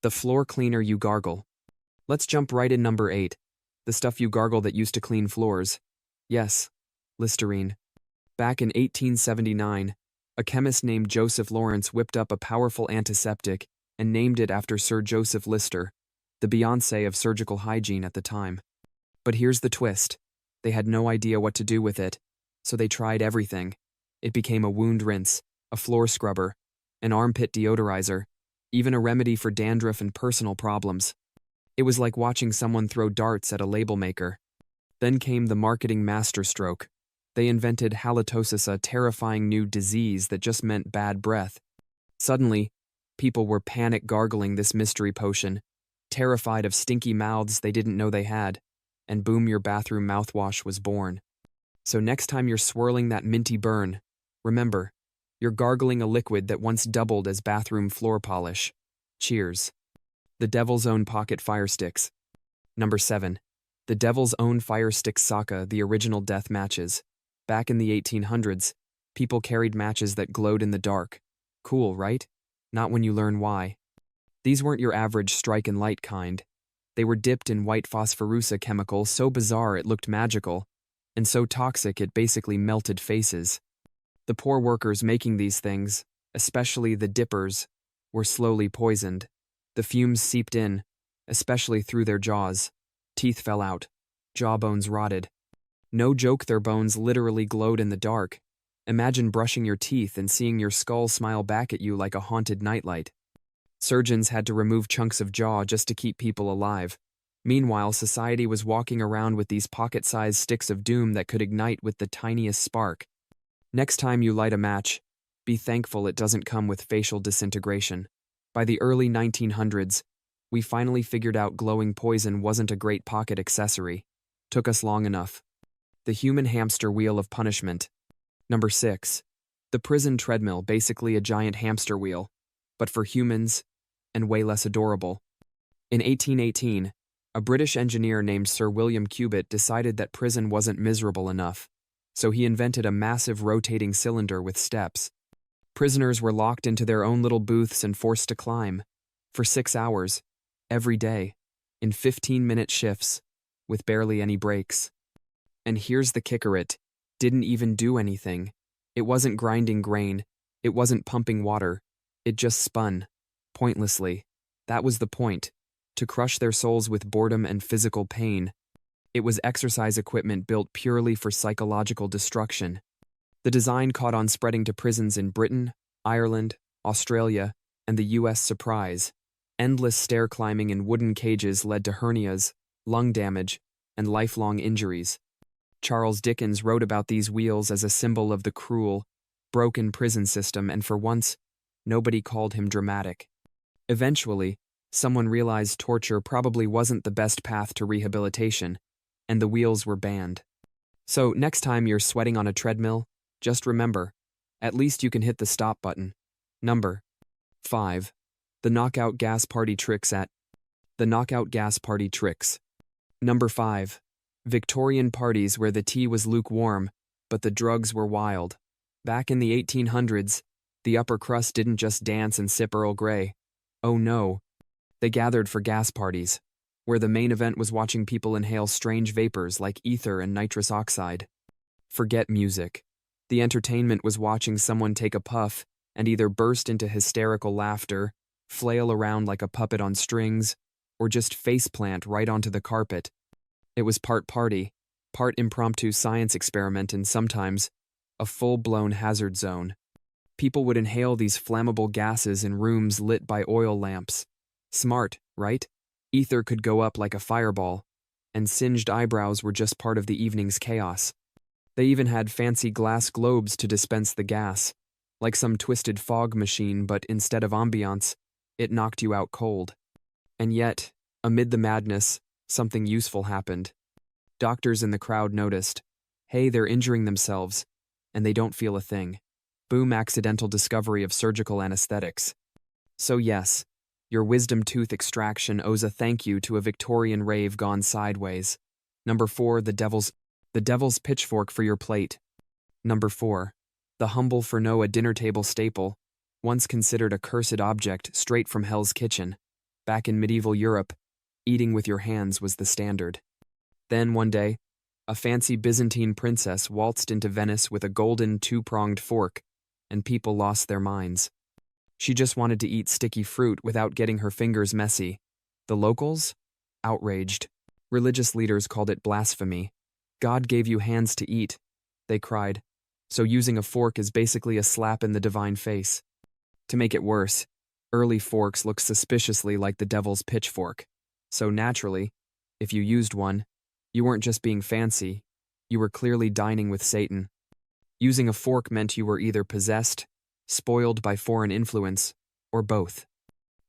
The floor cleaner you gargle. Let's jump right in number 8. The stuff you gargle that used to clean floors. Yes, Listerine. Back in 1879, a chemist named Joseph Lawrence whipped up a powerful antiseptic and named it after Sir Joseph Lister, the Beyoncé of surgical hygiene at the time. But here's the twist. They had no idea what to do with it, so they tried everything. It became a wound rinse, a floor scrubber, an armpit deodorizer, even a remedy for dandruff and personal problems. It was like watching someone throw darts at a label maker. Then came the marketing masterstroke. They invented halitosis, a terrifying new disease that just meant bad breath. Suddenly, people were panic gargling this mystery potion, terrified of stinky mouths they didn't know they had, and boom, your bathroom mouthwash was born. So next time you're swirling that minty burn, remember, you're gargling a liquid that once doubled as bathroom floor polish. Cheers. The Devil's Own Pocket Fire Sticks. Number 7. The Devil's Own Fire Stick Saka, the original death matches. Back in the 1800s, people carried matches that glowed in the dark. Cool, right? Not when you learn why. These weren't your average strike and light kind. They were dipped in white phosphorusa chemical so bizarre it looked magical, and so toxic it basically melted faces. The poor workers making these things, especially the dippers, were slowly poisoned. The fumes seeped in, especially through their jaws. Teeth fell out. Jawbones rotted. No joke, their bones literally glowed in the dark. Imagine brushing your teeth and seeing your skull smile back at you like a haunted nightlight. Surgeons had to remove chunks of jaw just to keep people alive. Meanwhile, society was walking around with these pocket-sized sticks of doom that could ignite with the tiniest spark. Next time you light a match, be thankful it doesn't come with facial disintegration. By the early 1900s, we finally figured out glowing poison wasn't a great pocket accessory. Took us long enough. The human hamster wheel of punishment. Number 6. The prison treadmill, basically a giant hamster wheel, but for humans, and way less adorable. In 1818, a British engineer named Sir William Cubitt decided that prison wasn't miserable enough, so he invented a massive rotating cylinder with steps. Prisoners were locked into their own little booths and forced to climb, for 6 hours, every day, in 15-minute shifts, with barely any breaks. And here's the kicker, it didn't even do anything. It wasn't grinding grain, it wasn't pumping water, it just spun, pointlessly. That was the point, to crush their souls with boredom and physical pain. It was exercise equipment built purely for psychological destruction. The design caught on, spreading to prisons in Britain, Ireland, Australia, and the US. Surprise. Endless stair climbing in wooden cages led to hernias, lung damage, and lifelong injuries. Charles Dickens wrote about these wheels as a symbol of the cruel, broken prison system, and for once, nobody called him dramatic. Eventually, someone realized torture probably wasn't the best path to rehabilitation, and the wheels were banned. So next time you're sweating on a treadmill, just remember, at least you can hit the stop button. Number 5. The Knockout Gas Party Tricks at The Knockout Gas Party Tricks. Number 5. Victorian parties where the tea was lukewarm, but the drugs were wild. Back in the 1800s, the upper crust didn't just dance and sip Earl Grey. Oh no. They gathered for gas parties, where the main event was watching people inhale strange vapors like ether and nitrous oxide. Forget music. The entertainment was watching someone take a puff and either burst into hysterical laughter, flail around like a puppet on strings, or just faceplant right onto the carpet. It was part party, part impromptu science experiment, and sometimes a full-blown hazard zone. People would inhale these flammable gases in rooms lit by oil lamps. Smart, right? Ether could go up like a fireball, and singed eyebrows were just part of the evening's chaos. They even had fancy glass globes to dispense the gas, like some twisted fog machine, but instead of ambiance, it knocked you out cold. And yet, amid the madness, something useful happened. Doctors in the crowd noticed, hey, they're injuring themselves, and they don't feel a thing. Boom, accidental discovery of surgical anesthetics. So yes, your wisdom tooth extraction owes a thank you to a Victorian rave gone sideways. Number 4, the devil's pitchfork for your plate. Number 4, the humble Furneaux, a dinner table staple, once considered a cursed object straight from Hell's Kitchen. Back in medieval Europe, eating with your hands was the standard. Then, one day, a fancy Byzantine princess waltzed into Venice with a golden two-pronged fork, and people lost their minds. She just wanted to eat sticky fruit without getting her fingers messy. The locals? Outraged. Religious leaders called it blasphemy. God gave you hands to eat, they cried. So using a fork is basically a slap in the divine face. To make it worse, early forks looked suspiciously like the devil's pitchfork. So naturally, if you used one, you weren't just being fancy, you were clearly dining with Satan. Using a fork meant you were either possessed, spoiled by foreign influence, or both.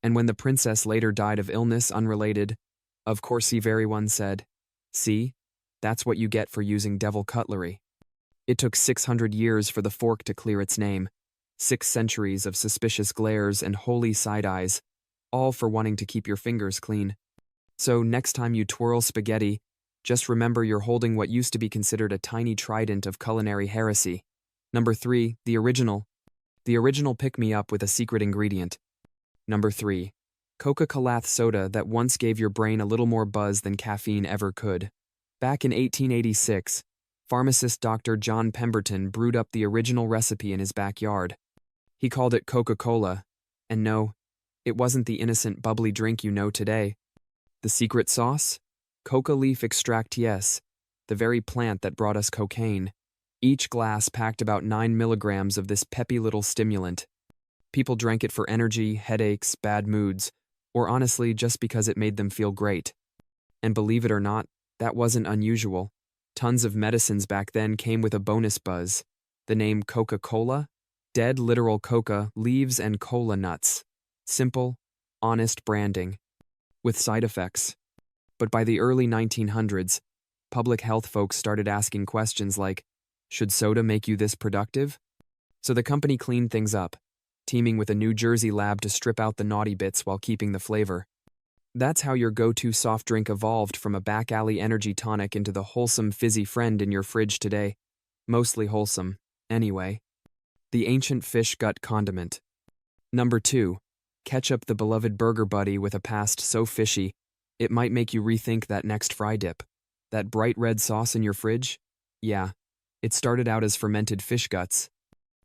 And when the princess later died of illness unrelated, of course everyone said, "See, that's what you get for using devil cutlery." It took 600 years for the fork to clear its name, 6 centuries of suspicious glares and holy side eyes, all for wanting to keep your fingers clean. So next time you twirl spaghetti, just remember you're holding what used to be considered a tiny trident of culinary heresy. Number 3, the original. The original pick-me-up with a secret ingredient. Number 3, Coca-Cola soda that once gave your brain a little more buzz than caffeine ever could. Back in 1886, pharmacist Dr. John Pemberton brewed up the original recipe in his backyard. He called it Coca-Cola, and no, it wasn't the innocent bubbly drink you know today. The secret sauce? Coca leaf extract, yes, the very plant that brought us cocaine. Each glass packed about 9 milligrams of this peppy little stimulant. People drank it for energy, headaches, bad moods, or honestly just because it made them feel great. And believe it or not, that wasn't unusual. Tons of medicines back then came with a bonus buzz. The name Coca-Cola? Dead literal coca, leaves, and cola nuts. Simple, honest branding. With side effects. But by the early 1900s, public health folks started asking questions like, should soda make you this productive? So the company cleaned things up, teaming with a New Jersey lab to strip out the naughty bits while keeping the flavor. That's how your go-to soft drink evolved from a back-alley energy tonic into the wholesome fizzy friend in your fridge today. Mostly wholesome, anyway. The ancient fish gut condiment. Number 2, ketchup, the beloved burger buddy with a past so fishy, it might make you rethink that next fry dip. That bright red sauce in your fridge? Yeah, it started out as fermented fish guts.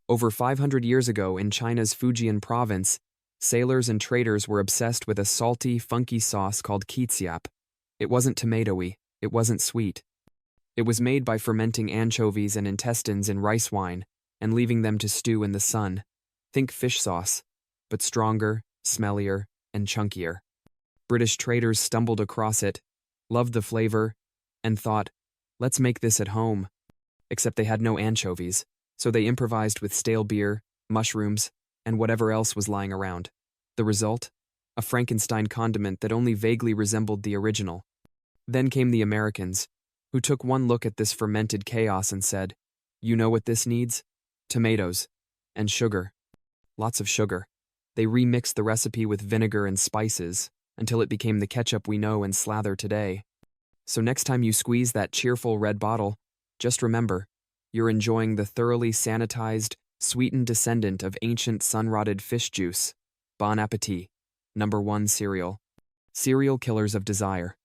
Over 500 years ago in China's Fujian province, sailors and traders were obsessed with a salty, funky sauce called ketchup. It wasn't tomatoey, it wasn't sweet. It was made by fermenting anchovies and intestines in rice wine and leaving them to stew in the sun. Think fish sauce, but stronger, smellier, and chunkier. British traders stumbled across it, loved the flavor, and thought, let's make this at home. Except they had no anchovies, so they improvised with stale beer, mushrooms, and whatever else was lying around. The result? A Frankenstein condiment that only vaguely resembled the original. Then came the Americans, who took one look at this fermented chaos and said, you know what this needs? Tomatoes. And sugar. Lots of sugar. They remixed the recipe with vinegar and spices until it became the ketchup we know and slather today. So next time you squeeze that cheerful red bottle, just remember, you're enjoying the thoroughly sanitized, sweetened descendant of ancient sun-rotted fish juice. Bon appetit. Number 1 cereal. Serial killers of desire.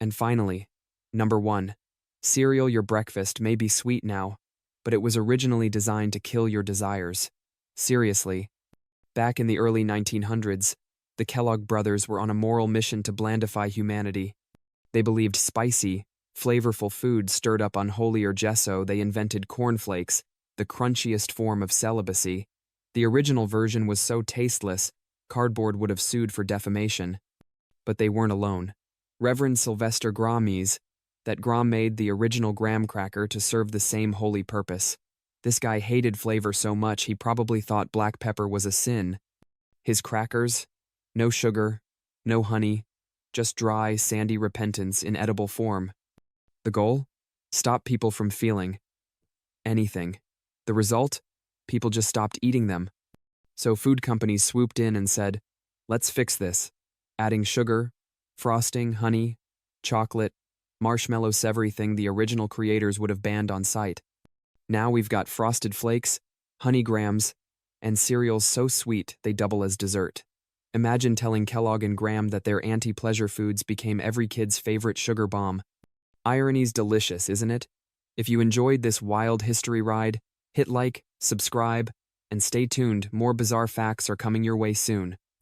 And finally, number 1. Cereal, your breakfast may be sweet now, but it was originally designed to kill your desires. Seriously. Back in the early 1900s, the Kellogg brothers were on a moral mission to blandify humanity. They believed spicy, flavorful food stirred up unholier gesso. They invented cornflakes, the crunchiest form of celibacy. The original version was so tasteless, cardboard would have sued for defamation. But they weren't alone. Reverend Sylvester Grahamese, that Graham made the original graham cracker to serve the same holy purpose. This guy hated flavor so much he probably thought black pepper was a sin. His crackers? No sugar, no honey, just dry, sandy repentance in edible form. The goal? Stop people from feeling anything. The result? People just stopped eating them. So food companies swooped in and said, let's fix this. Adding sugar, frosting, honey, chocolate, marshmallows, everything the original creators would have banned on sight. Now we've got frosted flakes, honey grams, and cereals so sweet they double as dessert. Imagine telling Kellogg and Graham that their anti-pleasure foods became every kid's favorite sugar bomb. Irony's delicious, isn't it? If you enjoyed this wild history ride, hit like, subscribe, and stay tuned. More bizarre facts are coming your way soon.